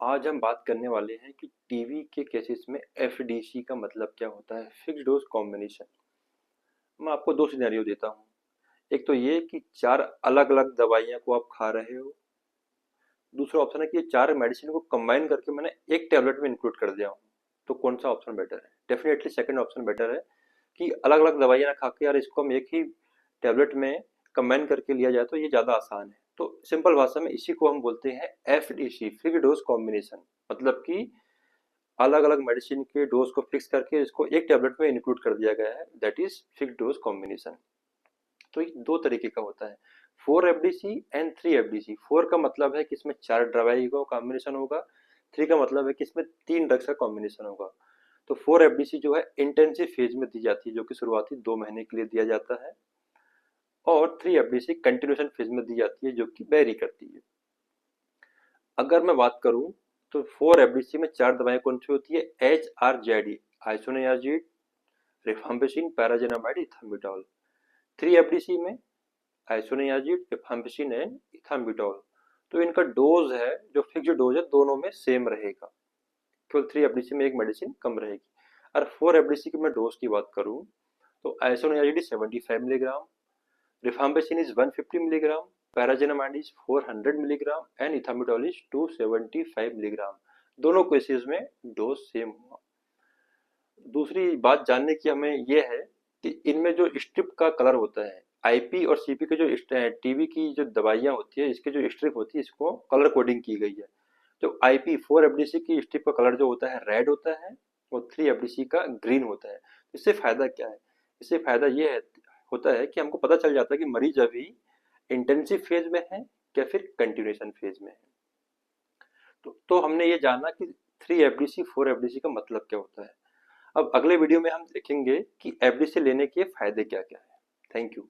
आज हम बात करने वाले हैं कि टीवी के केसेस में एफडीसी का मतलब क्या होता है, फिक्स्ड डोज कॉम्बिनेशन। मैं आपको दो सिनेरियो देता हूँ। एक तो ये कि चार अलग अलग दवाइयाँ को आप खा रहे हो। दूसरा ऑप्शन है कि ये चार मेडिसिन को कंबाइन करके मैंने एक टैबलेट में इंक्लूड कर दिया हूँ। तो कौन सा ऑप्शन बेटर है? डेफिनेटली सेकंड ऑप्शन बेटर है कि अलग अलग दवाइयाँ ना खा के यार इसको हम एक ही टैबलेट में कंबाइन करके लिया जाए तो ये ज़्यादा आसान है। तो सिंपल भाषा में इसी को हम बोलते हैं एफडीसी, फिक्स्ड डोज कॉम्बिनेशन। मतलब कि अलग अलग मेडिसिन के डोज को फिक्स करके इसको एक टैबलेट में इंक्लूड कर दिया गया है, that is fixed dose combination. तो ये दो तरीके का होता है, 4 एफडीसी एंड 3 एफडीसी। 4 का मतलब है कि इसमें चार दवाई का कॉम्बिनेशन होगा। 3 का मतलब है कि इसमें तीन ड्रग्स का कॉम्बिनेशन होगा। तो 4 एफडीसी जो है इंटेंसिव फेज में दी जाती है, जो कि शुरुआती 2 महीने के लिए दिया जाता है। और 3 एफडीसी कंटिन्यूशन फेज में दी जाती है, जो कि वेरी करती है। अगर मैं बात करूं तो 4 एफडीसी में चार दवाएं कौन सी होती है? HRZD, isoniazid, rifampicin, pyrazinamide, ethambutol. 3 FDC में आइसोनियाजिड, रिफाम्पिसिन एंड इथाम्बुटोल। तो इनका डोज है, जो फिक्स्ड डोज है, दोनों में सेम रहेगा। केवल 3 एफडीसी में एक मेडिसिन कम रहेगी। और 4 एफडीसी की मैं डोज की बात करूं तो isoniazid is 75 milligram, rifampicin is 150 milligram, paracetamol is 400 milligram and ethambutol is 275 milligram। दोनों केसेस में डोज सेम हुआ। दूसरी बात जानने की हमें यह है कि इनमें जो स्ट्रिप का कलर होता है, आईपी और सीपी के जो टीबी की जो दवाइयाँ होती है, इसके जो स्ट्रिप होती है, इसको कलर कोडिंग की गई है। जो आईपी 4 एफडीसी की स्ट्रिप का कलर जो होता है रेड होता है, और 3 एफडीसी का ग्रीन होता है। इससे फायदा क्या है? इससे फायदा ये है होता है कि हमको पता चल जाता है कि मरीज अभी इंटेंसिव फेज में है या फिर कंटिन्यूएशन फेज में है। तो हमने ये जाना कि 3 एफडीसी 4 एफडीसी का मतलब क्या होता है। अब अगले वीडियो में हम देखेंगे कि एफडीसी लेने के फायदे क्या क्या है। Thank you.